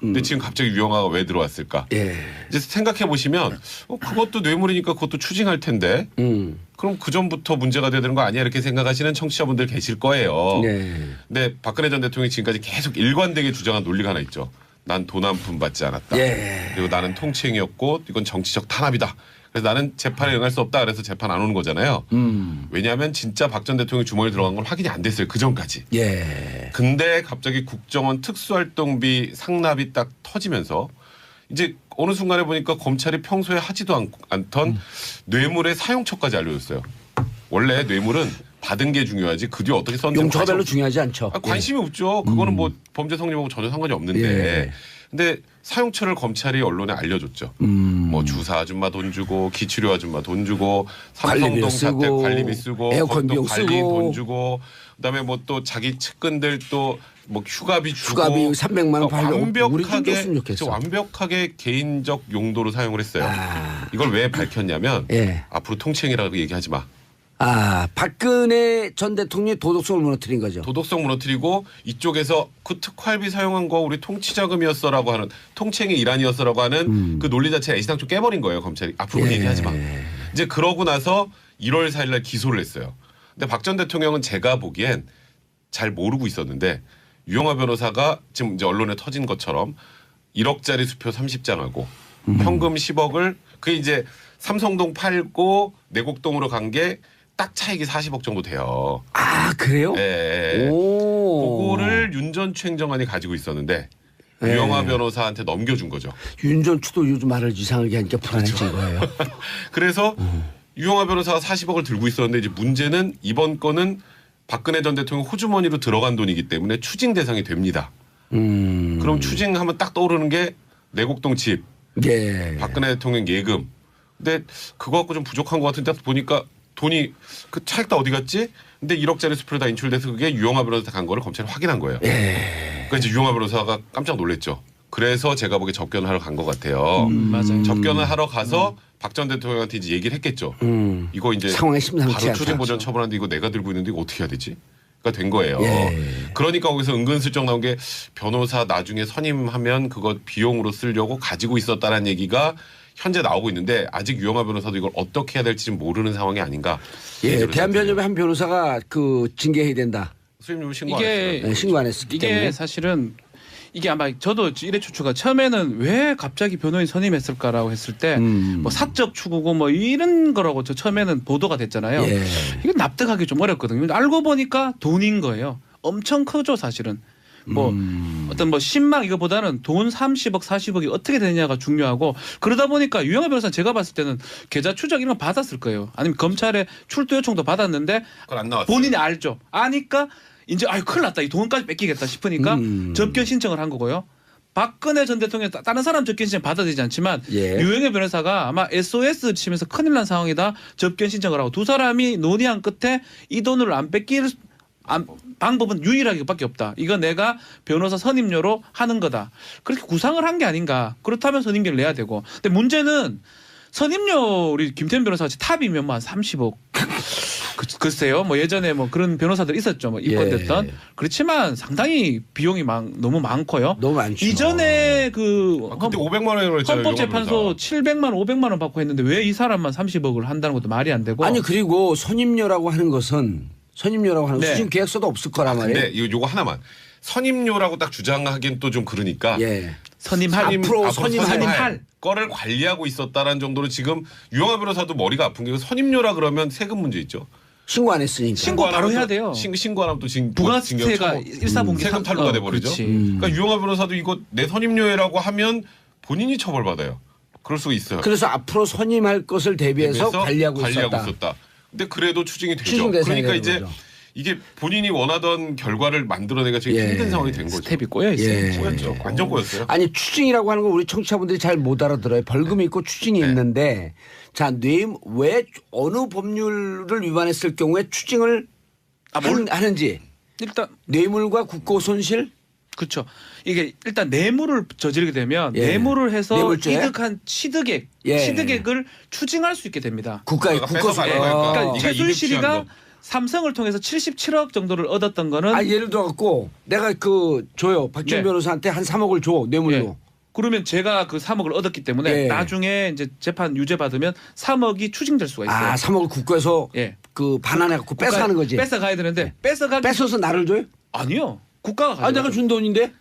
근데 지금 갑자기 유영아가 왜 들어왔을까? 예. 이제 생각해 보시면 그것도 뇌물이니까 그것도 추징할 텐데 그럼 그 전부터 문제가 돼야 되는 거 아니야 이렇게 생각하시는 청취자분들 계실 거예요. 네. 근데 박근혜 전 대통령이 지금까지 계속 일관되게 주장한 논리가 하나 있죠. 난 돈 한 푼 받지 않았다. 예. 그리고 나는 통치행위였고 이건 정치적 탄압이다. 그래서 나는 재판에 응할 수 없다. 그래서 재판 안 오는 거잖아요. 왜냐하면 진짜 박 전 대통령이 주머니 들어간 건 확인이 안 됐어요. 그 전까지. 예. 근데 갑자기 국정원 특수활동비 상납이 딱 터지면서 이제 어느 순간에 보니까 검찰이 평소에 하지도 않던 뇌물의 사용처까지 알려줬어요. 원래 뇌물은 받은 게 중요하지 그 뒤에 어떻게 썼는지 용처가 별로 중요하지 않죠. 관심이 없죠. 그거는 뭐 범죄 성립하고 전혀 상관이 없는데. 예. 근데 사용처를 검찰이 언론에 알려줬죠. 뭐 주사 아줌마 돈 주고 기치료 아줌마 돈 주고 삼성동 사태 관리비 쓰고 에어컨 비용 관리 쓰고 돈 주고 그다음에 뭐 또 자기 측근들 또 뭐 휴가비 주고 휴가비 300만 원 받고 완벽하게 개인적 용도로 사용을 했어요. 이걸 왜 밝혔냐면 예. 앞으로 통치행위라고 얘기하지 마. 박근혜 전 대통령이 도덕성을 무너뜨린 거죠. 도덕성 무너뜨리고 이쪽에서 그 특활비 사용한 거 우리 통치자금이었어라고 하는 통치행위 일환이었어라고 하는 그 논리 자체가 애시당초 깨버린 거예요. 검찰이. 앞으로 얘기하지 마. 이제 그러고 나서 1월 4일 날 기소를 했어요. 근데 박 전 대통령은 제가 보기엔 잘 모르고 있었는데 유영하 변호사가 지금 이제 언론에 터진 것처럼 1억짜리 수표 30장하고 현금 10억을 그게 이제 삼성동 팔고 내곡동으로 간 게 딱 차익이 40억 정도 돼요. 그래요? 네. 오. 그거를 윤 전 추행정관이 가지고 있었는데 유영하 변호사한테 넘겨준 거죠. 윤 전 추도 요즘 말을 이상하게 하니까 불안해진 거예요. 그래서 유영하 변호사가 40억을 들고 있었는데 이제 문제는 이번 건은 박근혜 전 대통령 호주머니로 들어간 돈이기 때문에 추징 대상이 됩니다. 그럼 추징하면 딱 떠오르는 게 내곡동 집, 예. 박근혜 대통령 예금. 근데 그거 갖고 좀 부족한 것 같은데 보니까 돈이 그 차익 다 어디 갔지? 근데 1억짜리 수표로 다 인출돼서 그게 유영하 변호사 간 거를 검찰이 확인한 거예요. 그러니까 이제 유영하 변호사가 깜짝 놀랐죠. 그래서 제가 보기에 접견을 하러 간 것 같아요. 맞아요. 접견을 하러 가서 박 전 대통령한테 이제 얘기를 했겠죠. 이거 이제 상황이 심상치 바로 않다. 추징 보전 처분하는데 이거 내가 들고 있는데 이거 어떻게 해야 되지? 가 된 거예요. 예. 그러니까 거기서 은근슬쩍 나온 게 변호사 나중에 선임하면 그거 비용으로 쓰려고 가지고 있었다라는 얘기가 현재 나오고 있는데 아직 유영하 변호사도 이걸 어떻게 해야 될지 모르는 상황이 아닌가. 예. 대한변협의 한 변호사가 그 징계해야 된다. 수임료 신고 안 이게 했어요. 네, 신고 안 했기 이게 때문에. 사실은 이게 아마 저도 이래 추측가 처음에는 왜 갑자기 변호인 선임했을까라고 했을 때 뭐 사적 추구고 뭐 이런 거라고 저 처음에는 보도가 됐잖아요. 예. 이건 납득하기 좀 어렵거든요. 알고 보니까 돈인 거예요. 엄청 크죠 사실은. 뭐 어떤 뭐 10만 이거보다는 돈 30억 40억이 어떻게 되느냐가 중요하고 그러다 보니까 유영하 변호사 제가 봤을 때는 계좌 추적 이런 거 받았을 거예요. 아니면 검찰에 출두 요청도 받았는데 그건 안 나왔어요. 본인이 알죠. 아니까 이제 큰일 났다. 이 돈까지 뺏기겠다 싶으니까 접견 신청을 한 거고요. 박근혜 전 대통령 다른 사람 접견 신청 받아들이지 않지만 예. 유영애 변호사가 아마 SOS 치면서 큰일 난 상황이다. 접견 신청을 하고 두 사람이 논의한 끝에 이 돈을 안 뺏길 방법은 유일하게 밖에 없다. 이거 내가 변호사 선임료로 하는 거다. 그렇게 구상을 한 게 아닌가. 그렇다면 선임료를 내야 되고. 근데 문제는 선임료 우리 김태현 변호사 같이 탑이면 뭐 한 30억. 글쎄요. 뭐 예전에 뭐 그런 변호사들 있었죠. 뭐 입건됐던. 예. 그렇지만 상당히 비용이 너무 많고요. 너무 많죠. 이전에 그 그때 500만 원이라고 했잖아요. 헌법재판소 700만 원, 500만 원 받고 했는데 왜 이 사람만 30억을 한다는 것도 말이 안 되고. 아니 그리고 선임료라고 하는 것은 네. 수신 계약서도 없을 거란 말이에요. 근데 요거 하나만. 선임료라고 딱 주장하기엔 또 좀 그러니까 예. 앞으로 선임할 거를 관리하고 있었다라는 정도로 지금 유영하 변호사도 머리가 아픈 게 선임료라 그러면 세금 문제 있죠. 신고 안 했으니까. 신고 바로 해야 돼요. 신고 안 하면 또 부가세가 일사분기 세금 탈루가 돼버리죠. 그러니까 유영하 변호사도 이거 내 선임료라고 하면 본인이 처벌받아요. 그럴 수가 있어요. 그래서 앞으로 선임할 것을 대비해서 관리하고 있었다. 근데 그래도 추징이 되죠. 추징 대상이 그러니까 되는 이제 거죠. 이게 본인이 원하던 결과를 만들어내기가 지금 예. 힘든 상황이 된 거죠. 스텝이 꼬여 있어요. 예. 꼬였죠. 완전 꼬였어요. 아니 추징이라고 하는 거 우리 청취자분들이 잘 못 알아들어요. 벌금이 있고 추징이 있는데 자, 왜 어느 법률을 위반했을 경우에 추징을 하는지 일단 뇌물과 국고손실 그렇죠. 이게 일단 뇌물을 저지르게 되면 예. 뇌물을 해서 뇌물죄? 이득한 취득액을 추징할 수 있게 됩니다. 국가의 그러니까 국고손실. 뺏어가는 거니까. 그러니까 네가 이득 최순실이가 취한 거. 삼성을 통해서 77억 정도를 얻었던 거는 아 예를 들어 갖고 내가 줘요 박지원 네. 변호사한테 한 3억을 줘 뇌물로. 예. 그러면 제가 그 3억을 얻었기 때문에 예. 나중에 이제 재판 유죄 받으면 3억이 추징될 수가 있어요. 아 3억을 국고에서 예. 그 반환해 갖고 뺏어 가는 거지. 뺏어 가야 되는데 뺏어가 뺏어서 나를 줘요? 아니요. 국가가 아 가져. 내가 준 돈인데.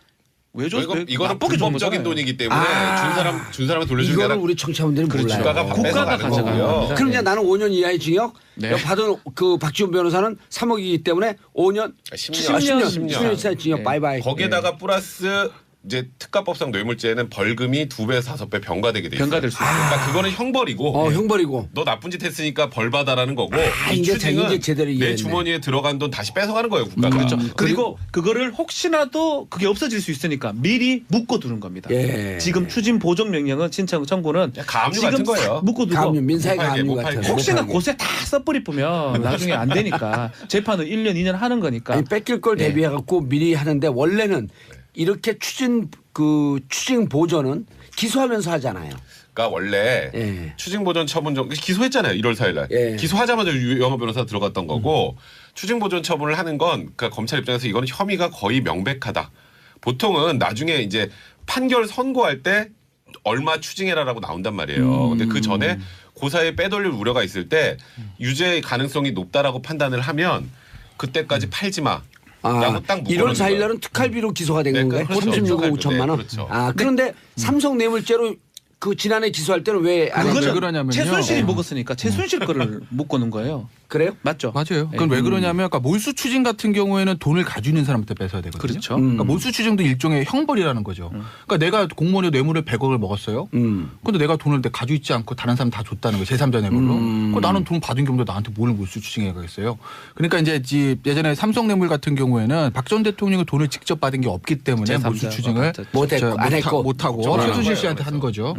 왜 줘? 이거는 불법적인 돈이기 때문에 아. 준 사람은 돌려주는 게 이거를 아니라 우리 청취자분들이 그렇죠. 몰라요. 국가가 국가가 뺏어가는 가져가는 거고요. 겁니다. 그럼 이제 나는 5년 이하의 징역. 네. 내가 받은 그 박지원 변호사는 3억이기 때문에 5년, 10년. 10년 이상 징역 네. 바이바이. 거기에다가 플러스 이제 특가법상 뇌물죄는 벌금이 2배, 5배 병가되게 돼 있어요. 병가될 수 있어요. 그러니까 그거는 형벌이고 형벌이고. 너 나쁜 짓 했으니까 벌 받아라는 거고 이 이제 추징은 이제 제대로 내 이해했네. 주머니에 들어간 돈 다시 뺏어가는 거예요 국가가. 그렇죠. 그리고 그거를 혹시라도 그게 없어질 수 있으니까 미리 묶어두는 겁니다. 예. 지금 추진 보정 명령은 신청 청구는 가압류 지금 같은 거예요. 싹 묶어두고 가압류 민사의 못 팔게, 가압류 못 같은. 팔게. 혹시나 못 팔게. 곳에 다 써버리면 나중에 안 되니까 재판을 1년 2년 하는 거니까. 아니 뺏길 걸 예. 대비해 갖고 미리 하는데 원래는 이렇게 추징 보전은 기소하면서 하잖아요. 그러니까 원래 예. 추징보전 처분 기소했잖아요 1월 4일날 예. 기소하자마자 유영호 변호사 들어갔던 거고 추징보전 처분을 하는 건 그러니까 검찰 입장에서 이거는 혐의가 거의 명백하다. 보통은 나중에 이제 판결 선고할 때 얼마 추징해라라고 나온단 말이에요. 근데 그 전에 고사에 빼돌릴 우려가 있을 때 유죄 가능성이 높다라고 판단을 하면 그때까지 팔지 마. 라고 딱 1월 묶어놓는 4일 거예요. 날은 특활비로 기소가 된 네, 건가요? 그렇죠. 36억 5천만 원. 그렇죠. 아 그런데 삼성 뇌물죄로 그 지난해 기소할 때는 왜 안 그거는 했죠? 왜 그러냐면요. 최순실이 먹었으니까 최순실 거를 묶어놓은 거예요. 그래요? 맞죠? 맞아요. 그건 왜 그러냐면 그러니까 몰수 추징 같은 경우에는 돈을 가지고 있는 사람한테 뺏어야 되거든요. 그렇죠. 그러니까 몰수 추징도 일종의 형벌이라는 거죠. 그러니까 내가 공무원의 뇌물을 100억을 먹었어요. 근데 내가 돈을 가지고 있지 않고 다른 사람 다 줬다는 거예요. 제3자 뇌물로. 그럼 나는 돈 받은 경우도 나한테 뭘 몰수 추징해 가겠어요. 그러니까 이제 예전에 삼성 뇌물 같은 경우에는 박 전 대통령이 돈을 직접 받은 게 없기 때문에 제3자가 몰수 추징을 못했고, 안 했고. 못하고 저거는 최순실 한 씨한테 거예요, 한 거죠.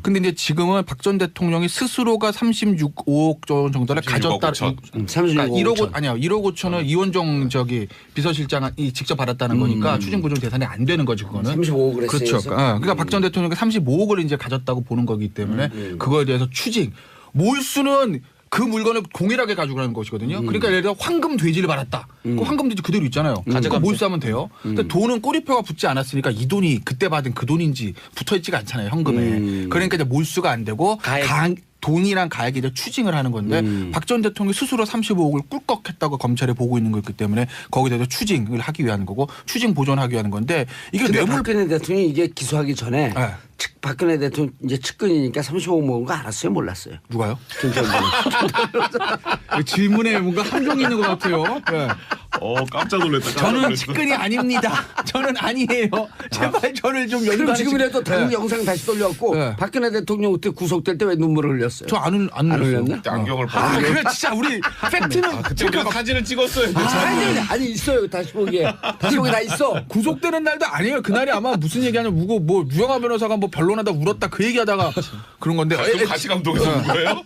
근데 이제 지금은 박 전 대통령이 스스로가 36억 정도를 36억 가졌다. 5천. 36억 그러니까 1억 5천. 아니야 1억 5천은 이원정 비서실장이 직접 받았다는 거니까 추징보전 대상이 안 되는 거지 그거는. 35억을 했어요. 그렇죠. 그러니까 박 전 대통령이 35억을 이제 가졌다고 보는 거기 때문에 그거에 대해서 추징 몰수는 그 물건을 공일하게 가지고 가는 것이거든요. 그러니까 예를 들어 황금 돼지를 받았다. 그 황금 돼지 그대로 있잖아요. 그거 가져가면 몰수하면 돼요. 근데 돈은 꼬리표가 붙지 않았으니까 이 돈이 그때 받은 그 돈인지 붙어 있지가 않잖아요. 현금에. 그러니까 이제 몰수가 안 되고 돈이랑 가액이 이제 추징을 하는 건데 박 전 대통령이 스스로 35억을 꿀꺽했다고 검찰에 보고 있는 거기 때문에 거기에 대해서 추징을 하기 위한 거고 추징 보존하기 위한 건데 이게 근데 뇌물 박근혜 대통령이 이게 기소하기 전에 네. 박근혜 대통령 이제 측근이니까 35억 먹은 거 알았어요? 몰랐어요? 누가요? 김정은. 질문에 뭔가 함정이 있는 것 같아요. 네. 깜짝 놀랐다. 저는 측근이 아닙니다. 저는 아니에요. 제발 저를 좀 그럼 연관해 지금이라도 다른 네. 영상 다시 돌려갖고 네. 박근혜 대통령 그때 구속될 때 왜 눈물을 흘렸어요? 저안 안 흘렸나? 그때 안경을 벗고 그래 진짜 우리 팩트는 그때 우리가 사진을 찍었어요. 아니 있어요 다시 보기에 다 있어. 구속되는 날도 아니에요. 그날이 아마 무슨 얘기하냐면 뭐 유영하 변호사가 뭐 변론하다 울었다 그 얘기하다가 그런 건데 그럼 같이 감동해서 온 거예요?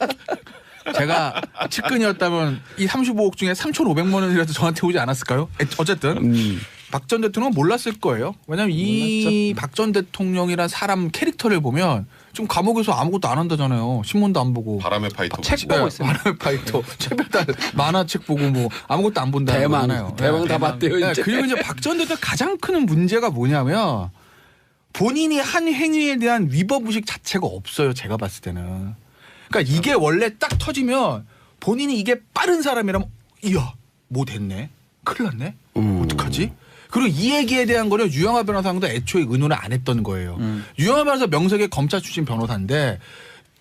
제가 측근이었다면 이 35억 중에 3,500만 원이라도 저한테 오지 않았을까요? 어쨌든 박 전 대통령은 몰랐을 거예요. 왜냐하면 이 박 전 대통령이란 사람 캐릭터를 보면 좀 감옥에서 아무것도 안 한다잖아요. 신문도 안 보고. 바람의 파이터. 책 보고 있어요. 만화의 파이터 최배달 만화책 보고 뭐 아무것도 안 본다는 대망 거잖아요. 대망 다 봤대요 네, 이제. 그리고 이제 박 전 대통령 가장 큰 문제가 뭐냐면 본인이 한 행위에 대한 위법의식 자체가 없어요. 제가 봤을 때는. 그러니까 이게 원래 딱 터지면 본인이 이게 빠른 사람이라면 이야 뭐 됐네. 큰일 났네. 어떡하지? 그리고 이 얘기에 대한 거는 유영하 변호사도 애초에 의논을 안 했던 거예요. 유영하 변호사 명색의 검찰 출신 변호사인데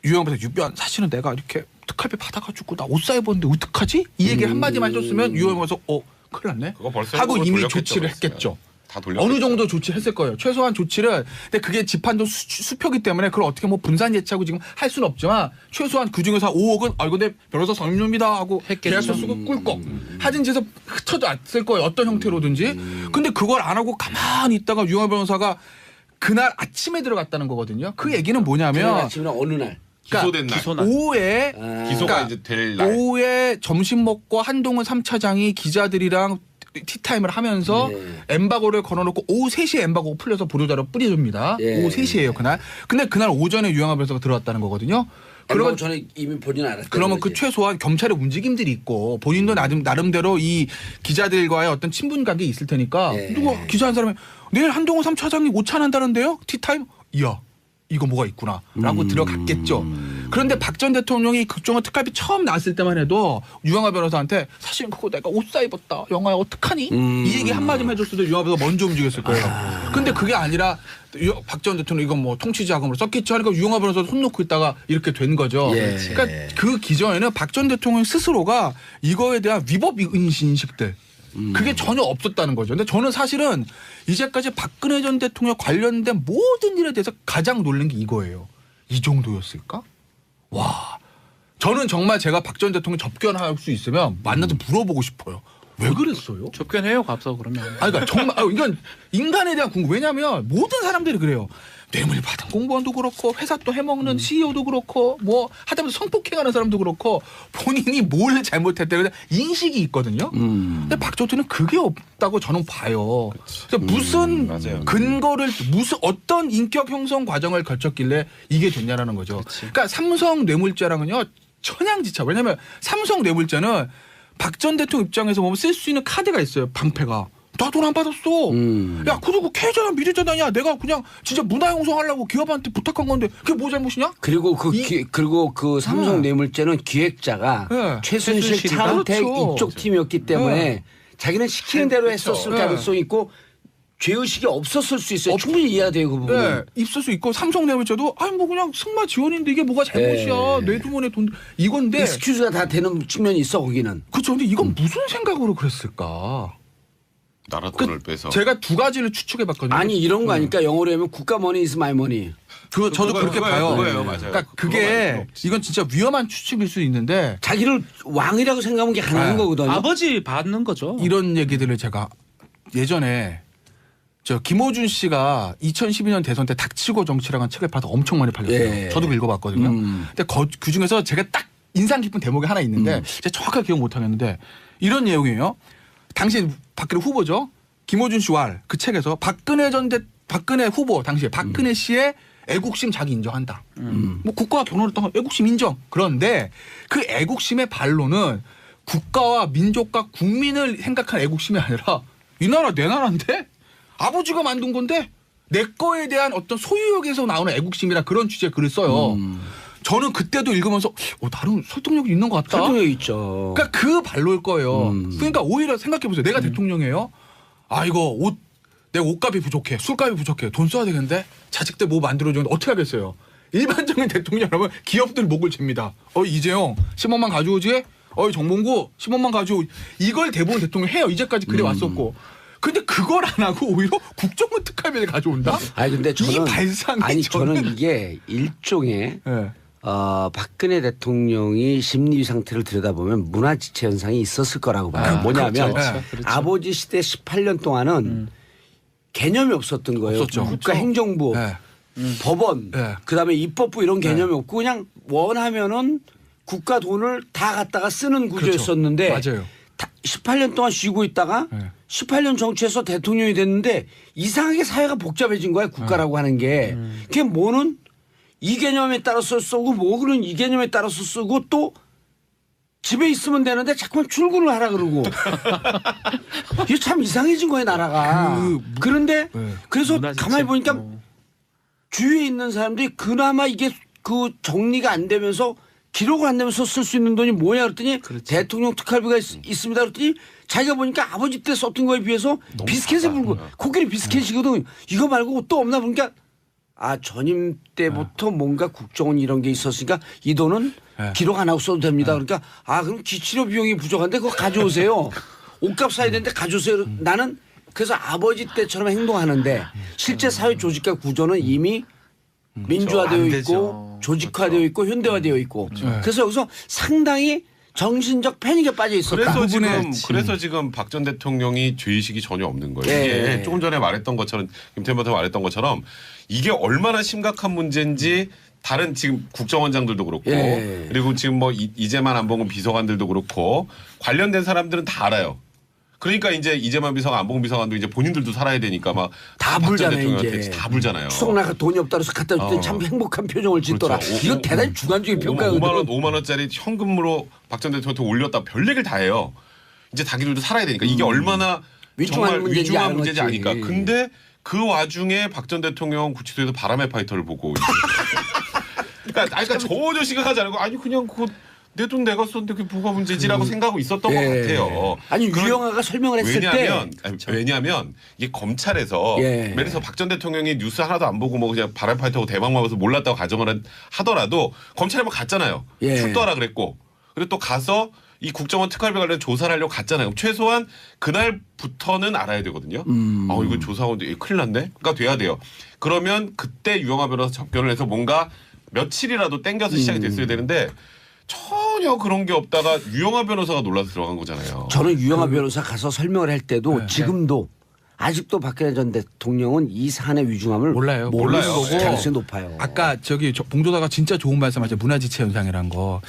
유영하 변호사 유변 사실은 내가 이렇게 특활비 받아가지고 나 옷 사입었는데 어떡하지? 이 얘기 한마디만 해줬으면 유영하 변호사 큰일 났네. 그거 벌써 하고 이미 돌렸겠죠, 조치를 그랬어요. 했겠죠. 다 돌렸겠죠. 어느 정도 조치했을 거예요. 최소한 조치를. 근데 그게 집한도 수표기 때문에 그걸 어떻게 뭐 분산 예치하고 지금 할 수는 없지만 최소한 그 중에서 5억은 근데 변호사 성립입니다 하고 했겠죠. 계약서 쓰고 꿀꺽 하진 짓에서 흩어졌을 거예요. 어떤 형태로든지. 근데 그걸 안 하고 가만히 있다가 유영하 변호사가 그날 아침에 들어갔다는 거거든요. 그 얘기는 그날 뭐냐면 아침에 어느 날. 기소된 날. 기소날. 오후에 기소가 그러니까 이제 될 날. 오후에 점심 먹고 한동훈 3차장이 기자들이랑 티타임을 하면서 엠바고를 걸어놓고 오후 3시에 엠바고 풀려서 보도자료 뿌려줍니다. 예. 오후 3시에요 그날. 근데 그날 오전에 유영하 변호사가 들어왔다는 거거든요. 그러면 저는 이미 본인 알았다. 그러면 그 최소한 검찰의 움직임들이 있고 본인도 나름대로 이 기자들과의 어떤 친분 관계 있을 테니까 예. 누가 기자 한 사람이 내일 한동훈 3차장이 오찬한다는데요? 티타임? 이야 이거 뭐가 있구나라고 들어갔겠죠. 그런데 박 전 대통령이 국정원 특활비 처음 나왔을 때만 해도 유영하 변호사한테 사실 그거 내가 옷 사입었다. 영화야 어떡하니? 이 얘기 한마디만 해줬어도 유영하 변호사 먼저 움직였을 거예요. 근데 그게 아니라 박 전 대통령 이건 뭐 통치자금으로 썼겠지 하니까 유영하 변호사 손 놓고 있다가 이렇게 된 거죠. 예. 그러니까 그 기저에는 박 전 대통령 스스로가 이거에 대한 위법 인식들 그게 전혀 없었다는 거죠. 근데 저는 사실은 이제까지 박근혜 전 대통령 관련된 모든 일에 대해서 가장 놀란 게 이거예요. 이 정도였을까? 와. 저는 정말 제가 박 전 대통령 접견할 수 있으면 만나서 물어보고 싶어요. 왜 그랬어요? 접견해요, 갑서 그러면. 아니, 그러니까 정말 이건 인간에 대한 궁금. 왜냐하면 모든 사람들이 그래요. 뇌물 받은 공무원도 그렇고 회사 또 해먹는 CEO도 그렇고 뭐 하다못해 성폭행하는 사람도 그렇고 본인이 뭘 잘못했다 그래 인식이 있거든요. 근데 박 전 대통령은 그게 없다고 저는 봐요. 그래서 무슨 맞아요. 근거를 무슨 어떤 인격 형성 과정을 거쳤길래 이게 됐냐라는 거죠. 그러니까 삼성 뇌물죄랑은요 천양지차. 왜냐하면 삼성 뇌물죄는 박 전 대통령 입장에서 보면 쓸 수 있는 카드가 있어요. 방패가. 나 돈 안 받았어. 야, 그리고 계좌나 미래재단이야. 내가 그냥 진짜 문화형성하려고 기업한테 부탁한 건데 그게 뭐 잘못이냐? 그리고 그리고 그 삼성 네. 뇌물죄는 기획자가 네. 최순실, 최순실이가? 차은택 그렇죠. 이쪽 팀이었기 때문에 네. 자기는 시키는 대로 그렇죠. 했었을 네. 가능성이 있고 죄의식이 없었을 수 있어요. 충분히 이해가 돼요 그 부분은. 네, 있을 수 있고 삼성 뇌물죄도 아니 뭐 그냥 승마 지원인데 이게 뭐가 잘못이야. 내 주머니에 돈 이건데. 익스큐즈가 다 되는 측면이 있어 거기는. 그렇죠. 근데 이건 무슨 생각으로 그랬을까? 나라 돈을 빼서. 제가 두 가지를 추측해봤거든요. 아니 이런 거 아니까 영어로 하면 국가 머니 is my money. 저도 그렇게 봐요. 그거예요, 맞아요. 그러니까 그거 말고 그게 없지. 이건 진짜 위험한 추측일 수 있는데 자기를 왕이라고 생각하는 게 가능한 네. 거거든요. 아버지 받는 거죠. 이런 얘기들을 제가 예전에 저 김호준 씨가 2012년 대선 때 닥치고 정치라는 책을 봐서 엄청 많이 팔렸어요. 예. 저도 읽어봤거든요. 근데 그 중에서 제가 딱 인상 깊은 대목이 하나 있는데 제가 정확하게 기억 못하겠는데 이런 내용이에요. 당시 박근혜 후보죠. 김호준 씨와 그 책에서 박근혜 후보 당시에 박근혜 씨의 애국심 자기 인정한다. 뭐 국가와 결혼했던 거 애국심 인정. 그런데 그 애국심의 반론은 국가와 민족과 국민을 생각한 애국심이 아니라 이 나라 내 나라인데 아버지가 만든 건데 내 거에 대한 어떤 소유욕에서 나오는 애국심이라 그런 취지의 글을 써요. 저는 그때도 읽으면서 나름 설득력이 있는 것 같다. 설득력 있죠. 그러니까 그 반로일 거예요. 그러니까 오히려 생각해 보세요. 내가 대통령이에요. 이거 내 옷값이 부족해. 술값이 부족해. 돈 써야 되겠는데 자식들 뭐 만들어주는데 어떻게 하겠어요. 일반적인 대통령이라면 기업들 목을 잽니다. 이재용 10원만 가져오지? 정몽구 10원만 가져오. 이걸 대부분 대통령 해요. 이제까지 그래 왔었고. 근데 그걸 안 하고 오히려 국정원 특활비를 가져온다? 아니 근데 저는 이 발상이 저는 이게 일종의 네. 박근혜 대통령이 심리 상태를 들여다보면 문화지체 현상이 있었을 거라고 봐요. 뭐냐면 그렇죠. 아버지 시대 18년 동안은 개념이 없었던 거예요. 없었죠. 국가행정부, 네. 법원, 네. 그다음에 입법부 이런 개념이 없고 그냥 원하면은 국가 돈을 다 갖다가 쓰는 구조였었는데 맞아요. 18년 동안 쉬고 있다가 네. 18년 정치에서 대통령이 됐는데 이상하게 사회가 복잡해진 거야 국가라고 하는 게. 그게 뭐는 이 개념에 따라서 쓰고 뭐는 이 개념에 따라서 쓰고 또 집에 있으면 되는데 자꾸만 출근을 하라 그러고 이게 참 이상해진 거예요 나라가. 그런데 네. 그래서 문화지체. 가만히 보니까 주위에 있는 사람들이 그나마 이게 그 정리가 안 되면서 기록을 안 내면서 쓸 수 있는 돈이 뭐냐 그랬더니 대통령 특활비가 있습니다 그랬더니 자기가 보니까 아버지 때 썼던 거에 비해서 비스켓을 불고 코끼리 비스켓이거든. 이거 말고 또 없나 보니까 전임 때부터 뭔가 국정원 이런 게 있었으니까 이 돈은 기록 안 하고 써도 됩니다. 그러니까 그럼 기치료 비용이 부족한데 그거 가져오세요. 옷값 사야 되는데 가져오세요. 나는 그래서 아버지 때처럼 행동하는데 실제 사회 조직과 구조는 이미 민주화되어 안 있고 되죠. 조직화되어 있고 현대화되어 있고 그래서 여기서 상당히 정신적 패닉에 빠져 있었다. 그래서 지금 박 전 대통령이 죄의식이 전혀 없는 거예요. 예. 이게 조금 전에 말했던 것처럼 김태현 변호사 말했던 것처럼 이게 얼마나 심각한 문제인지 다른 지금 국정원장들도 그렇고 예. 그리고 지금 뭐 이재만 안봉근 비서관들도 그렇고 관련된 사람들은 다 알아요. 그러니까 이제 이재만 비서관, 안봉근 비서관도 이제 본인들도 살아야 되니까 막 다 박전 불잖아요, 대통령한테 이제. 다 불잖아요. 추석 나가 돈이 없다 그래서 갖다 줬더니 참 행복한 표정을 짓더라. 그렇죠. 이건 대단히 주관적인 평가거든요. 5만 원짜리 현금으로 박 전 대통령한테 올렸다 별 얘기를 다 해요. 이제 자기들도 살아야 되니까 이게 얼마나 위중한 정말 문제인지 위중한 아는 문제인지 거지. 아니까. 근데 그 와중에 박 전 대통령 구치소에서 바람의 파이터를 보고 그러니까 전혀 생각하지 않고 아니 그냥 그 내 돈 내가 썼는데 그게 뭐가 문제지라고 생각하고 있었던 것 같아요. 아니 그런- 유영아가 설명을 했을 왜냐하면 이게 검찰에서 예. 예를 들어서 박 전 대통령이 뉴스 하나도 안 보고 뭐 그냥 바람 파이터고 대박 먹어서 몰랐다고 가정을 하더라도 검찰에 뭐 갔잖아요. 예. 출두하라 그랬고 그리고 또 가서 이 국정원 특활비 관련 조사를 하려고 갔잖아요. 그럼 최소한 그날부터는 알아야 되거든요. 이거 조사하는데 큰일 났네. 그러니까 돼야 돼요. 그러면 그때 유영하 변호사 접견을 해서 뭔가 며칠이라도 땡겨서 시작이 됐어야 되는데 전혀 그런 게 없다가 유영하 변호사가 놀라서 들어간 거잖아요. 저는 유영하 변호사 가서 설명을 할 때도 네. 지금도 아직도 박근혜 전 대통령은 이 사안의 위중함을 몰라요. 모르는 몰라요. 거고 네. 가능성이 높아요. 아까 저기 봉조사가 진짜 좋은 말씀하셨죠. 문화지체 현상이란 거.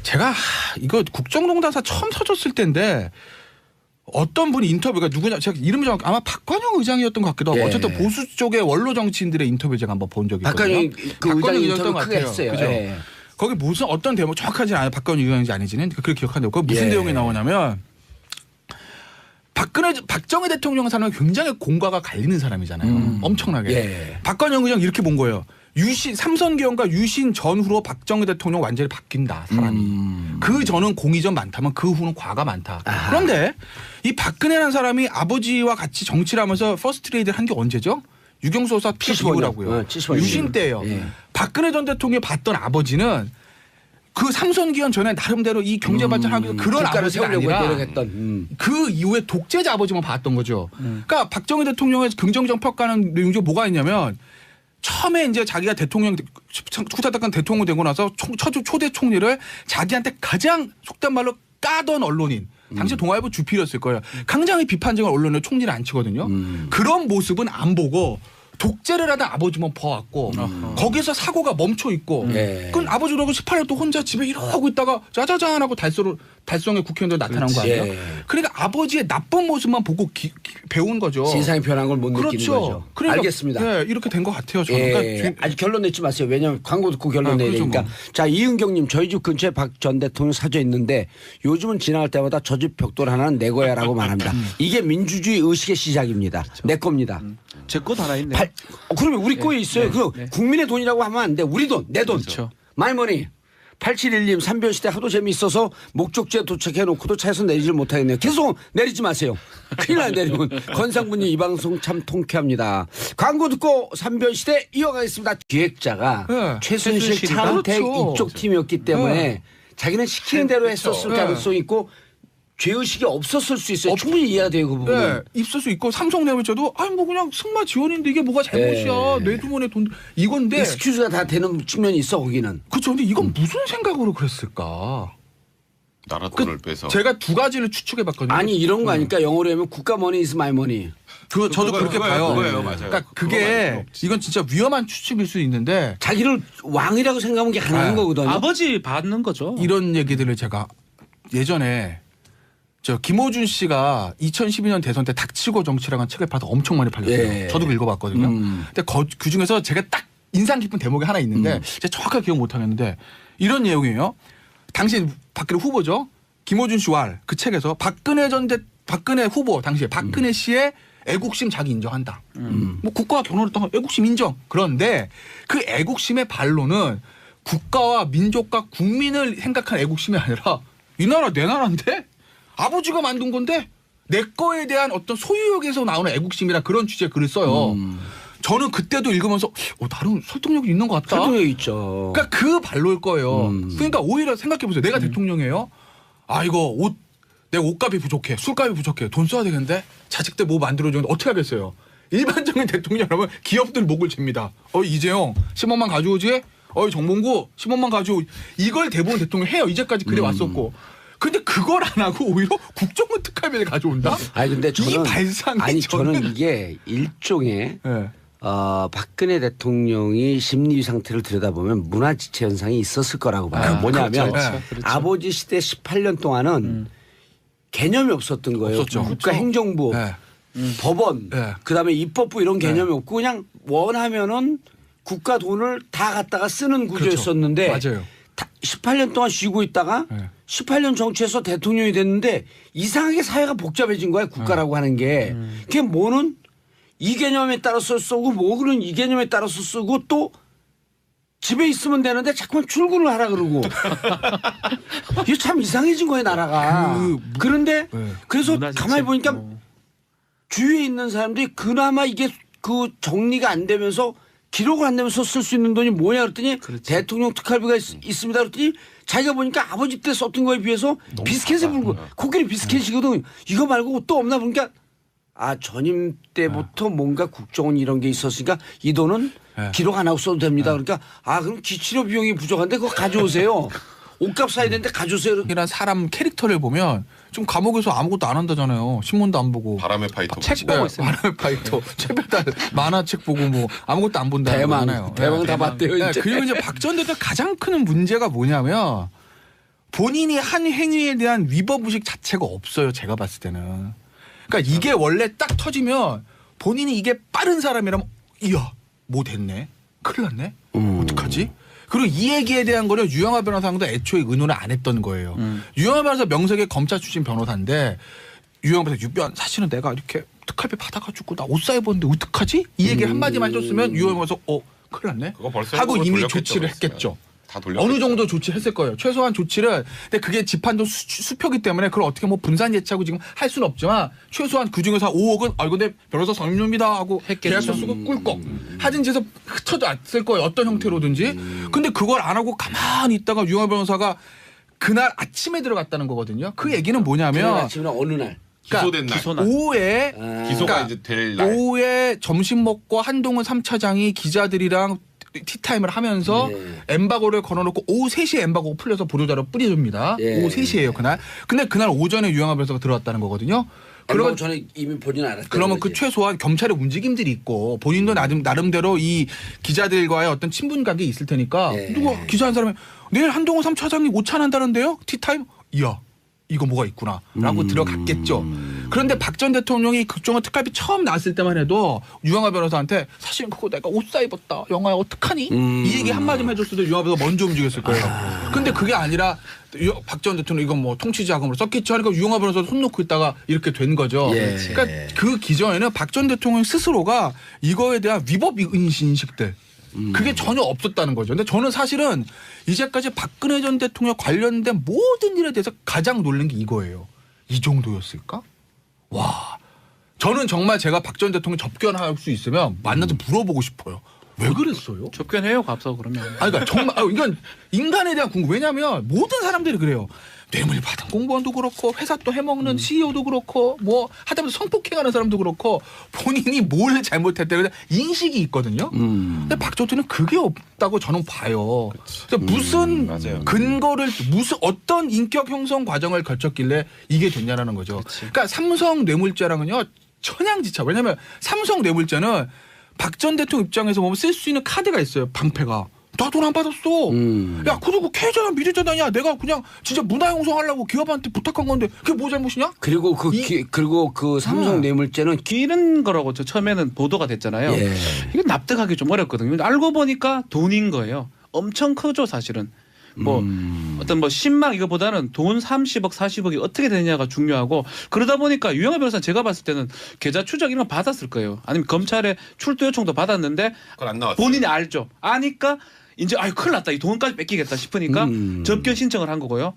제가 이거 국정농단사 처음 터졌을 때인데 어떤 분이 인터뷰가 누구냐 제가 이름이 정확 아마 박관영 의장이었던 것 같기도 하고 예. 어쨌든 보수 쪽의 원로 정치인들의 인터뷰 제가 한번 본 적이 있거든요. 박관영 그 의장 의장이었던 인터뷰 것 크게 같아요. 했어요. 그죠? 예. 거기 무슨 어떤 대목 정확하지 않아요. 박관영 의장인지 아닌지는 그렇게 기억하는데 그 무슨 예. 내용이 나오냐면 박정희 대통령 사람은 굉장히 공과가 갈리는 사람이잖아요. 엄청나게. 예. 박관영 의장 이렇게 본 거예요. 삼선기원과 유신 전후로 박정희 대통령 완전히 바뀐다 사람이. 그 전은 공의전 많다면 그 후는 과가 많다. 그런데 이 박근혜라는 사람이 아버지와 같이 정치를 하면서 퍼스트 레이드를 한 게 언제죠? 유경수 여사 피격 75 년. 이후라고요. 75 년. 유신 때예요. 예. 박근혜 전 대통령이 봤던 아버지는 그 삼선기원 전에 나름대로 이 경제 발전하기 위해서 그런 국가를 아버지가 세우려고 아니라 노력했던. 그 이후에 독재자 아버지만 봤던 거죠. 그러니까 박정희 대통령의 긍정적 평가는 내용 중에 뭐가 있냐면 처음에 이제 자기가 대통령 후사닥간 대통령 되고 나서 초대 총리를 자기한테 가장 속된 말로 까던 언론인 당시 동아일보 주필이었을 거예요. 굉장히 비판적인 언론을 총리를 안 치거든요. 그런 모습은 안 보고 독재를 하다 아버지만 봐왔고 거기서 사고가 멈춰 있고 예. 그건 아버지라고 18년 또 혼자 집에 이러고 있다가 짜자잔 하고 달성의 국회의원들 나타난 거 아니에요? 예. 그러니까 아버지의 나쁜 모습만 보고 배운 거죠. 세상이 변한 걸 못 느끼는 그렇죠. 거죠. 그러니까 알겠습니다. 네, 이렇게 된 것 같아요. 저는. 예, 그러니까 아직 결론 내지 마세요. 왜냐하면 광고 듣고 결론 내야 그렇죠, 되니까. 뭐. 자, 이은경님, 저희 집 근처에 박 전 대통령 사저 있는데 요즘은 지나갈 때마다 저 집 벽돌 하나는 내 거야라고 말합니다. 이게 민주주의 의식의 시작입니다. 내 겁니다. 제 것 하나 있네. 그러면 우리 거에 있어요. 그 네. 국민의 돈이라고 하면 안 돼. 우리 돈, 내 돈. 그렇죠. 마이머니. 8712님 삼변시대 하도 재미있어서 목적지에 도착해놓고도 차에서 내리질 못하겠네요. 계속 내리지 마세요. 큰일 나요 내리면. 건상분님 이 방송 참 통쾌합니다. 광고 듣고 삼변시대 이어가겠습니다. 기획자가 네. 최순실 최순실이다? 차은택 그렇죠. 이쪽 팀이었기 때문에 네. 자기는 시키는 대로 했었을 네. 가능성이 있고 죄의식이 없었을 수 있어요. 충분히 이해가 돼요 그 부분은. 네, 입을 수 있고 삼성 내부자도 아니 뭐 그냥 승마 지원인데 이게 뭐가 잘못이야. 내 주머니에 돈 이건데 익스큐즈가 다 되는 측면이 있어 거기는. 그렇죠. 근데 이건 무슨 생각으로 그랬을까? 나라 돈을 빼서. 제가 두 가지를 추측해봤거든요. 아니 이런 거 아니까 영어로 하면 국가 머니 is my money. 저도 그렇게 봐요. 그거예요, 맞아요. 그러니까 그거 그게 말고. 이건 진짜 위험한 추측일 수 있는데 자기를 왕이라고 생각하는 게 가능한 아, 거거든요. 아버지 받는 거죠. 이런 얘기들을 제가 예전에 저 김호준 씨가 2012년 대선 때 닥치고 정치라는 책을 봐서 엄청 많이 팔렸어요. 예. 저도 읽어봤거든요. 근데 그 중에서 제가 딱 인상 깊은 대목이 하나 있는데 제가 정확하게 기억 못하겠는데 이런 내용이에요. 당시 박근혜 후보죠. 김호준 씨와 그 책에서 박근혜 후보 당시에 박근혜 씨의 애국심 자기 인정한다. 뭐 국가와 결혼했던 거 애국심 인정. 그런데 그 애국심의 반론은 국가와 민족과 국민을 생각한 애국심이 아니라 이 나라 내 나라인데 아버지가 만든 건데 내 거에 대한 어떤 소유욕에서 나오는 애국심이라 그런 취지의 글을 써요. 저는 그때도 읽으면서 나름 설득력이 있는 것 같다. 설득력 있죠. 그러니까 그 반로일 거예요. 그러니까 오히려 생각해 보세요. 내가 대통령이에요. 이거 내 옷값이 부족해. 술값이 부족해. 돈 써야 되겠는데 자식들 뭐 만들어주는데 어떻게 하겠어요. 일반적인 대통령이라면 기업들 목을 잽니다. 이재용 10원만 가져오지? 정몽구 10원만 가져오. 이걸 대부분 대통령 해요. 이제까지 그래 왔었고. 근데 그걸 안 하고 오히려 국정원 특활비를 가져온다? 아니 근데 저는 이 발상이 저는 이게 일종의 네. 박근혜 대통령이 심리 상태를 들여다보면 문화지체 현상이 있었을 거라고 봐요. 뭐냐면 그렇죠. 아버지 시대 18년 동안은 개념이 없었던 거예요. 없었죠. 국가행정부, 네. 법원, 네. 그다음에 입법부 이런 개념이 없고 그냥 원하면은 국가 돈을 다 갖다가 쓰는 구조였었는데 맞아요. 18년 동안 쉬고 있다가 네. 18년 정치에서 대통령이 됐는데 이상하게 사회가 복잡해진 거야 국가라고 하는 게. 그게 뭐는 이 개념에 따라서 쓰고 뭐는 이 개념에 따라서 쓰고 또 집에 있으면 되는데 자꾸만 출근을 하라 그러고 이게 참 이상해진 거예요 나라가. 그런데 네. 그래서 문화재체. 가만히 보니까 뭐. 주위에 있는 사람들이 그나마 이게 그 정리가 안 되면서 기록을 안 되면서 쓸 수 있는 돈이 뭐냐 그랬더니 대통령 특활비가 있습니다 그랬더니 자기가 보니까 아버지 때 썼던 거에 비해서 비스켓을 불고 코끼리 비스켓이거든. 이거 말고 또 없나 보니까 아 전임 때부터 뭔가 국정원 이런 게 있었으니까 이 돈은 네. 기록 안 하고 써도 됩니다. 그러니까 아 그럼 기치료 비용이 부족한데 그거 가져오세요. 옷값 사야 되는데 가져오세요. 이란 사람 캐릭터를 보면 좀 감옥에서 아무것도 안 한다잖아요. 신문도 안 보고. 바람의 파이터. 책 보고 있어요. 바람의 파이터. 최배달 만화책 보고 뭐 아무것도 안 본다는 대망, 거잖아요. 대망 다 대망. 봤대요. 네, 이제. 그리고 이제 박 전 대통령 가장 큰 문제가 뭐냐면 본인이 한 행위에 대한 위법 의식 자체가 없어요. 제가 봤을 때는. 그러니까 이게 원래 딱 터지면 본인이 이게 빠른 사람이라면 이야 뭐 됐네. 큰일 났네. 어떡하지? 그리고 이 얘기에 대한 거는 유영하 변호사도 애초에 의논을 안 했던 거예요. 유영하 변호사 명색의 검찰 출신 변호사인데 유영하 변호사 유변 사실은 내가 이렇게 특활비 받아가지고 나 옷 사입었는데 어떡하지? 이 얘기 한마디만 해줬으면 유영하 변호사 큰일 났네. 그거 벌써 하고 그걸 이미 돌렸겠죠, 조치를 그랬으면. 했겠죠. 다 돌렸겠죠. 어느 정도 조치했을 거예요. 최소한 조치를. 근데 그게 집한도 수표기 때문에 그걸 어떻게 뭐 분산 예치하고 지금 할 수는 없지만 최소한 그 중에서 5억은 근데 변호사 성립입니다 하고 했겠죠. 계약서 쓰고 꿀꺽 하진 짓에서 흩어졌을 거예요. 어떤 형태로든지. 근데 그걸 안 하고 가만히 있다가 유영하 변호사가 그날 아침에 들어갔다는 거거든요. 그 얘기는 그날 뭐냐면 아침에 어느 날. 기소된 날. 기소날. 오후에 기소가 그러니까 이제 될 날. 오후에 점심 먹고 한동훈 3차장이 기자들이랑 티타임을 하면서 네. 엠바고를 걸어놓고 오후 3시에 엠바고가 풀려서 보도자료 뿌려줍니다. 예. 오후 3시에요 그날. 근데 그날 오전에 유영하 변호사가 들어왔다는 거거든요. 그러면 전에 이미 본인 알았다. 그러면 그 최소한 검찰의 움직임들이 있고 본인도 나름대로 이 기자들과의 어떤 친분 관계 있을 테니까 예. 누가 기자 한 사람이 내일 한동훈 3차장이 오찬한다는데요? 티타임? 이야 이거 뭐가 있구나 라고 들어갔겠죠. 그런데 박 전 대통령이 국정원 특활비 처음 나왔을 때만 해도 유영하 변호사한테 사실 그거 내가 옷 사입었다. 영화야 어떡하니? 이 얘기 한마디만 해줬어도 유영하 변호사 먼저 움직였을 거예요. 근데 그게 아니라 박 전 대통령 이건 뭐 통치자금으로 썼겠지 하니까 유영하 변호사 손 놓고 있다가 이렇게 된 거죠. 예. 그러니까 그 기저에는 박 전 대통령 스스로가 이거에 대한 위법 인식들 그게 전혀 없었다는 거죠. 근데 저는 사실은 이제까지 박근혜 전 대통령 관련된 모든 일에 대해서 가장 놀란 게 이거예요. 이 정도였을까? 와. 저는 정말 제가 박 전 대통령 접견할 수 있으면 만나서 물어보고 싶어요. 왜 그랬어요? 접견해요, 갑서 그러면. 그러니까 정말 이건 인간에 대한 궁금. 왜냐하면 모든 사람들이 그래요. 뇌물 받은 공무원도 그렇고 회사 또 해먹는 CEO도 그렇고 뭐 하다못해 성폭행하는 사람도 그렇고 본인이 뭘 잘못했다 그래서 인식이 있거든요. 근데 박 전 대통령은 그게 없다고 저는 봐요. 그래서 무슨 맞아요. 근거를 무슨 어떤 인격 형성 과정을 거쳤길래 이게 됐냐라는 거죠. 그러니까 삼성 뇌물죄랑은요 천양지차. 왜냐하면 삼성 뇌물죄는 박 전 대통령 입장에서 보면 쓸 수 있는 카드가 있어요. 방패가. 나 돈 안 받았어. 야, 그리고 계좌나 미래자단이야. 내가 그냥 진짜 문화형성하려고 기업한테 부탁한 건데 그게 뭐 잘못이냐? 그리고 그리고 그 삼성 뇌물죄는 기른 거라고 저 처음에는 보도가 됐잖아요. 예. 이거 납득하기 좀 어렵거든요. 근데 알고 보니까 돈인 거예요. 엄청 크죠, 사실은. 뭐 어떤 뭐 10만 이거보다는 돈 30억, 40억이 어떻게 되느냐가 중요하고 그러다 보니까 유영하 변호사는 제가 봤을 때는 계좌 추적 이런 거 받았을 거예요. 아니면 검찰에 출두 요청도 받았는데 그건 안 나왔어요. 본인이 알죠. 아니까 이제 큰일 났다. 이 돈까지 뺏기겠다 싶으니까 접견 신청을 한 거고요.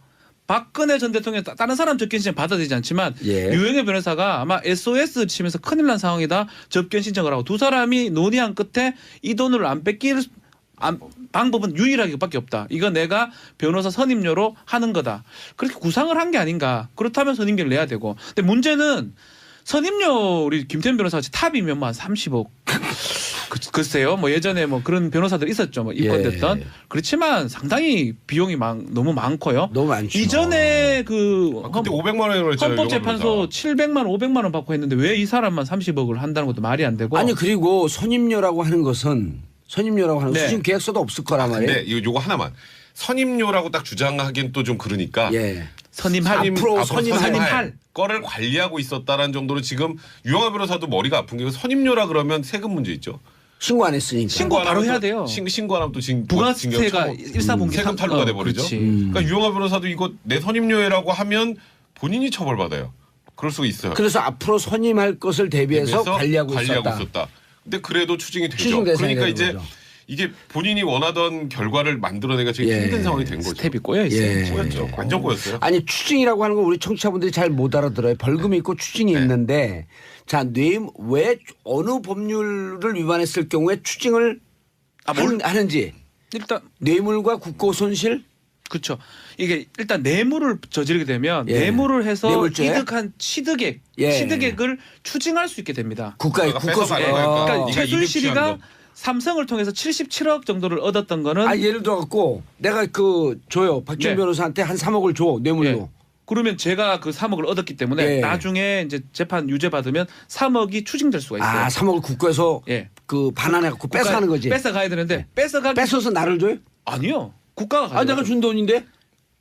박근혜 전 대통령 다른 사람 접견 신청 받아들이지 않지만 예. 유영하 변호사가 아마 SOS 치면서 큰일 난 상황이다. 접견 신청을 하고 두 사람이 논의한 끝에 이 돈을 안 뺏길 방법은 유일하게밖에 없다. 이거 내가 변호사 선임료로 하는 거다. 그렇게 구상을 한 게 아닌가. 그렇다면 선임료를 내야 되고. 근데 문제는 선임료 우리 김태현 변호사가 탑이면 뭐 한 30억. 글쎄요. 뭐 예전에 뭐 그런 변호사들 있었죠. 뭐 입건됐던. 예. 그렇지만 상당히 비용이 너무 많고요. 너무 많죠. 이전에 그 그때 500만 원이라고 했잖아요. 헌법재판소 700만 원, 500만 원 받고 했는데 왜 이 사람만 30억을 한다는 것도 말이 안 되고. 아니 그리고 선임료라고 하는 것은 선임료라고 하는 거 네. 추진 계획서도 없을 거란 말이에요. 근데 요거 하나만 선임료라고 딱 주장하기엔 또 좀 그러니까 예. 선임할 앞으로 선임할 거를 관리하고 있었다라는 정도로 지금 유영하 변호사도 머리가 아픈 게 선임료라 그러면 세금 문제 있죠. 신고 안 했으니까. 신고 바로 해야 돼요. 신고 안 하면 또 부가세가 일사분기 세금 탈루가 돼버리죠. 그렇지. 그러니까 유영하 변호사도 이거 내 선임료라고 하면 본인이 처벌받아요. 그럴 수가 있어요. 그래서 앞으로 선임할 것을 대비해서 관리하고 있었다. 근데 그래도 추징이 되죠. 추징 대상이 그러니까 되는 이제 거죠. 이게 본인이 원하던 결과를 만들어내기가 되게 예. 힘든 상황이 된 거죠. 스텝이 꼬여 있어요. 예. 꼬였죠. 완전 꼬였어요. 아니 추징이라고 하는 거 우리 청취자분들이 잘 못 알아들어요. 벌금이 있고 추징이 네. 있는데 자, 왜 어느 법률을 위반했을 경우에 추징을 하는지 일단 뇌물과 국고 손실 그렇죠. 이게 일단 뇌물을 저지르게 되면 예. 뇌물을 해서 뇌물죄? 이득한 취득액, 예. 취득액을 추징할 수 있게 됩니다. 국가의 국가가 국고 뺏어가는 손실. 거니까. 그러니까 네가 이득 취한 최순실이가 거. 삼성을 통해서 77억 정도를 얻었던 거는 아 예를 들어 갖고 내가 줘요. 박지원 네. 변호사한테 한 3억을 줘 뇌물로. 예. 그러면 제가 그 3억을 얻었기 때문에 예. 나중에 이제 재판 유죄 받으면 3억이 추징될 수가 있어요. 아 3억을 국고에서 예. 반환해 갖고 뺏어가는 거지. 뺏어 가야 되는데 뺏어가 뺏어서 나를 줘요? 아니요. 국가가 아 가져가죠. 내가 준 돈인데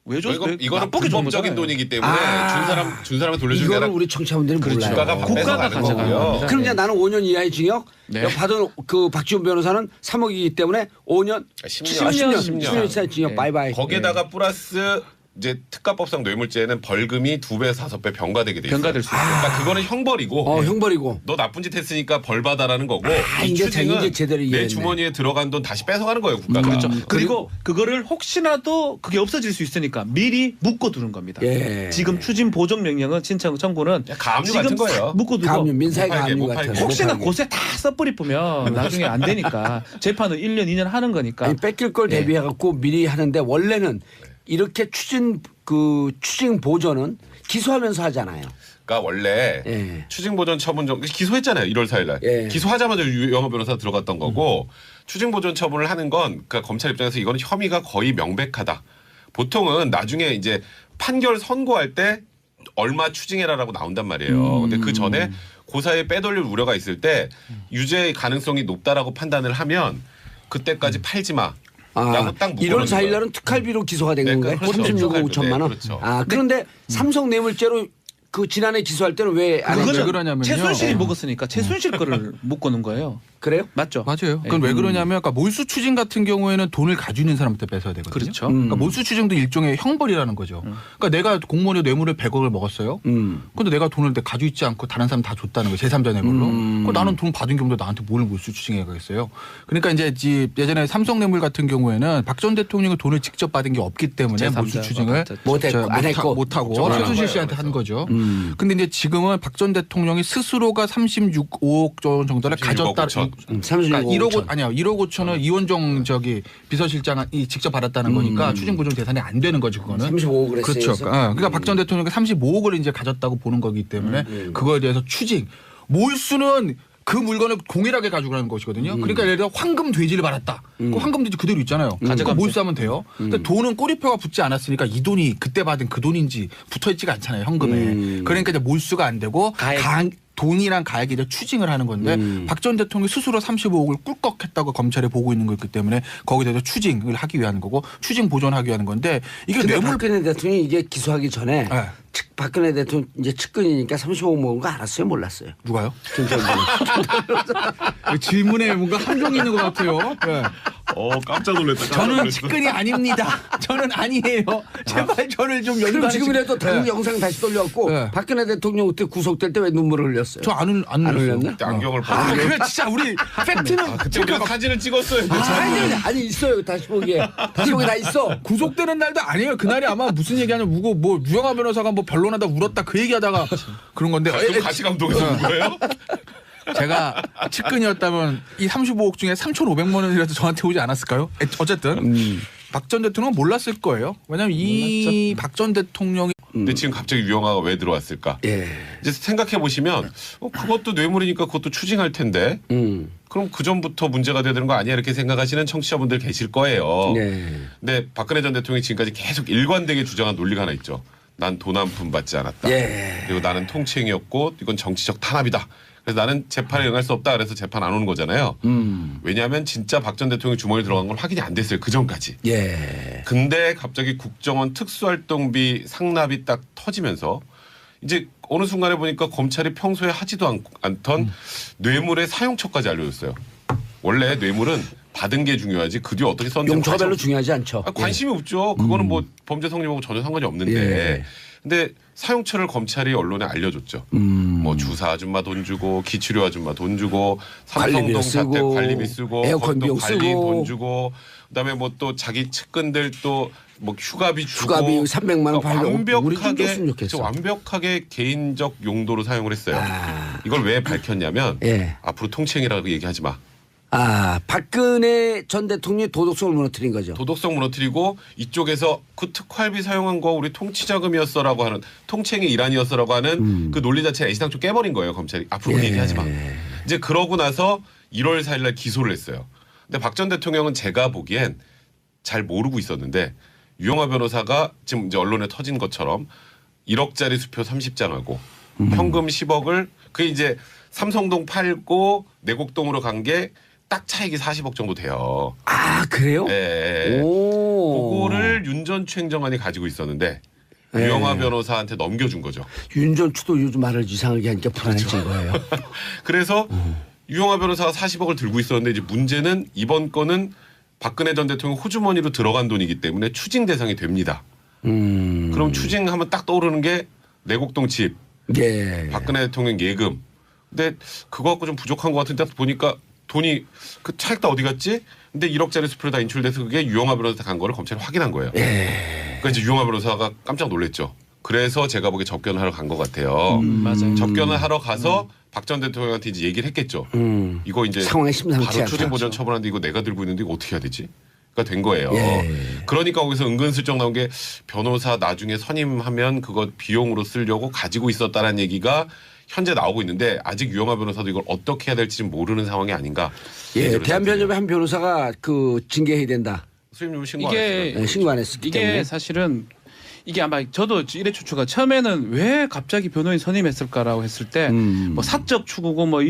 왜 줘? 이거는 나쁘게 준 불법적인 거잖아요. 돈이기 때문에 아. 준 사람은 돌려주는 게 이거를 아니라 우리 청취자분들은 몰라요. 국가가 국가가 뺏어가는 가져가는 거고요. 겁니다. 그럼 이제 나는 5년 이하의 징역. 네. 받은 그 박지원 변호사는 3억이기 때문에 5년, 10년. 10년 이상 징역 네. 바이바이. 거기에다가 플러스 이제 특가법상 뇌물죄는 벌금이 2배, 5배 병가되게 돼 있어요. 병가될 수 있어요. 그러니까 그거는 형벌이고 형벌이고. 너 나쁜 짓 했으니까 벌 받아라는 거고 이 이제 추징은 이제 제대로 내 이해했네. 주머니에 들어간 돈 다시 뺏어가는 거예요 국가가. 그렇죠. 그리고 그거를 혹시라도 그게 없어질 수 있으니까 미리 묶어두는 겁니다. 예. 지금 추진 보정 명령은 청구는 가압류 지금 같은 거예요. 싹 묶어두고 가압류, 민사의 못 팔게, 가압류 못 같은. 팔게. 혹시나 못 팔게. 고세 다 써버리 뿌면 나중에 안 되니까 재판은 1년, 2년 하는 거니까. 아니 뺏길 걸 예. 대비해 갖고 미리 하는데 원래는 이렇게 추징 보전은 기소하면서 하잖아요. 그러니까 원래 예. 추징보전 처분 기소했잖아요 1월 4일날 예. 기소하자마자 유영하 변호사 들어갔던 거고 추징보전 처분을 하는 건 그러니까 검찰 입장에서 이거는 혐의가 거의 명백하다. 보통은 나중에 이제 판결 선고할 때 얼마 추징해라라고 나온단 말이에요. 근데 그 전에 고사에 빼돌릴 우려가 있을 때 유죄 가능성이 높다라고 판단을 하면 그때까지 팔지 마. 라고 딱 1월 4일 거예요. 날은 특활비로 기소가 된 네, 건가요? 그렇죠. 36억 5천만 원. 그렇죠. 아 그런데 삼성 뇌물죄로 그 지난해 기소할 때는 왜 안 그거는 했죠? 왜 그러냐면요. 최순실이 먹었으니까 최순실 거를 묶어놓은 거예요. 그래요? 맞죠? 맞아요. 예. 그건 왜 그러냐면 그러니까 몰수 추징 같은 경우에는 돈을 가지고 있는 사람한테 뺏어야 되거든요. 그렇죠. 그러니까 몰수 추징도 일종의 형벌이라는 거죠. 그러니까 내가 공무원의 뇌물을 100억을 먹었어요. 근데 내가 돈을 가지고 있지 않고 다른 사람 다 줬다는 거예요. 제3자 뇌물로. 그럼 나는 돈 받은 경우도 나한테 뭘 몰수 추징해 가겠어요. 그러니까 이제 예전에 삼성 뇌물 같은 경우에는 박 전 대통령이 돈을 직접 받은 게 없기 때문에 제3자가 몰수 추징을 못했고, 안 했고. 못하고 적절한 최순실 거예요, 씨한테 한 그래서. 거죠. 근데 이제 지금은 박 전 대통령이 스스로가 36억 정도를 36억 가졌다. 5천. 36억 그러니까 1억 5천. 아니야 1억 5천은 이원정 비서실장이 직접 받았다는 거니까 추징보정 대상이 안 되는 거지 그거는. 35억을 그렇죠. 했어요. 그러니까 박 전 대통령이 35억을 이제 가졌다고 보는 거기 때문에 그거에 대해서 추징 몰수는 그 물건을 동일하게 가지고 가는 것이거든요. 그러니까 예를 들어 황금 돼지를 받았다. 그 황금 돼지 그대로 있잖아요. 그거 가져가면 몰수하면 돼요. 근데 돈은 꼬리표가 붙지 않았으니까 이 돈이 그때 받은 그 돈인지 붙어 있지가 않잖아요. 현금에. 그러니까 이제 몰수가 안 되고 돈이랑 가액이 이제 추징을 하는 건데 박 전 대통령이 스스로 35억을 꿀꺽했다고 검찰에 보고 있는 거기 때문에 거기에 대해서 추징을 하기 위한 거고 추징 보존하기 위한 건데 이게 근데 뇌물 박근혜 대통령이 이게 기소하기 전에 네. 박근혜 대통령 이제 측근이니까 35억 먹은 거 알았어요? 몰랐어요? 누가요? 김정은. 질문에 뭔가 함정이 있는 것 같아요. 네. 깜짝 놀랐다. 저는 측근이 아닙니다. 저는 아니에요. 제발 저를 좀 그럼 연관해 지금이라도 당 네. 영상 다시 돌려갖고 네. 박근혜 대통령 그때 구속될 때 왜 눈물을 흘렸어요? 저안 안 흘렸어요. 흘렸나? 그때 안경을 아, 벗고 그래 진짜 우리 팩트는 그때 우리가 사진을 찍었어요. 아니 있어요. 다시 보기에 다 있어. 구속되는 날도 아니에요. 그날이 아마 무슨 얘기하냐면 뭐 유영하 변호사가 뭐 변론하다 울었다 그 얘기하다가 그런 건데 그럼 같이 감독해서 본 거예요? 제가 측근이었다면 이 35억 중에 3,500만 원이라도 저한테 오지 않았을까요? 어쨌든 박 전 대통령은 몰랐을 거예요. 왜냐하면 이 박 전 대통령이 근데 지금 갑자기 유영하가 왜 들어왔을까? 예. 이제 생각해 보시면 그것도 뇌물이니까 그것도 추징할 텐데 그럼 그 전부터 문제가 되는 거 아니야 이렇게 생각하시는 청취자분들 계실 거예요. 네. 근데 박근혜 전 대통령이 지금까지 계속 일관되게 주장한 논리가 하나 있죠. 난 돈 한 푼 받지 않았다. 예. 그리고 나는 통치행위였고 이건 정치적 탄압이다. 그래서 나는 재판에 응할 수 없다. 그래서 재판 안 오는 거잖아요. 왜냐하면 진짜 박 전 대통령이 주머니 들어간 건 확인이 안 됐어요. 그 전까지. 예. 근데 갑자기 국정원 특수활동비 상납이 딱 터지면서 이제 어느 순간에 보니까 검찰이 평소에 하지도 않던 뇌물의 사용처까지 알려줬어요. 원래 뇌물은 받은 게 중요하지 그 뒤에 어떻게 썼는지 용처가 별로 중요하지 않죠. 관심이 없죠. 그거는 뭐 범죄 성립하고 전혀 상관이 없는데. 예. 근데 사용처를 검찰이 언론에 알려줬죠. 뭐 주사 아줌마 돈 주고 기치료 아줌마 돈 주고 삼성동 관리비 자택 쓰고, 관리비 쓰고 에어컨 비용 관리 쓰고. 돈 주고 그다음에 뭐 또 자기 측근들 또 뭐 휴가비 주고 휴가비 300만 원 팔려고 우리 좀 완벽하게 줬으면 좋겠어. 완벽하게 개인적 용도로 사용을 했어요. 아. 이걸 왜 밝혔냐면 예. 앞으로 통칭이라고 얘기하지 마. 아, 박근혜 전 대통령이 도덕성을 무너뜨린 거죠. 도덕성 무너뜨리고 이쪽에서 그 특활비 사용한 거 우리 통치자금이었어라고 하는 통칭의 일환이었어라고 하는 그 논리 자체를 애시당초 깨버린 거예요 검찰이. 앞으로 그 예. 얘기하지 마. 이제 그러고 나서 1월 4일날 기소를 했어요. 근데 박 전 대통령은 제가 보기엔 잘 모르고 있었는데 유영하 변호사가 지금 이제 언론에 터진 것처럼 1억짜리 수표 30장하고 현금 10억을 그게 이제 삼성동 팔고 내곡동으로 간 게 딱 차익이 40억 정도 돼요. 아, 그래요? 예. 오. 그거를 윤 전 추행정관이 가지고 있었는데 예. 유영하 변호사한테 넘겨준 거죠. 윤전추도 요즘 말을 이상하게 하니까 불안해진 거예요. 그래서 유영하 변호사가 40억을 들고 있었는데 이제 문제는 이번 건은 박근혜 전 대통령 호주머니로 들어간 돈이기 때문에 추징 대상이 됩니다. 그럼 추징하면 딱 떠오르는 게 내곡동 집, 예. 박근혜 대통령 예금. 근데 그거 갖고 좀 부족한 것 같은데 보니까 돈이 그 차익 다 어디 갔지? 근데 1억짜리 수표로 다 인출돼서 그게 유영하 변호사 간 거를 검찰이 확인한 거예요. 그러니까 이제 유영하 변호사가 깜짝 놀랐죠. 그래서 제가 보기에 접견을 하러 간 것 같아요. 맞아요. 접견을 하러 가서 박 전 대통령한테 이제 얘기를 했겠죠. 이거 이제 상황이 심상치 바로 않다. 추징 보전 처분하는데 이거 내가 들고 있는데 이거 어떻게 해야 되지? 가 된 거예요. 예. 그러니까 거기서 은근슬쩍 나온 게 변호사 나중에 선임하면 그거 비용으로 쓰려고 가지고 있었다라는 얘기가 현재 나오고 있는데 아직 유영하 변호사도 이걸 어떻게 해야 될지 모르는 상황이 아닌가. 예. 대한변협의 한 변호사가 그 징계해야 된다. 수임료 신고 안 이게 했어요. 네, 신고 안 했기 이게 때문에. 사실은 이게 아마 저도 이래 추측가 처음에는 왜 갑자기 변호인 선임했을까라고 했을 때 뭐 사적 추구고 뭐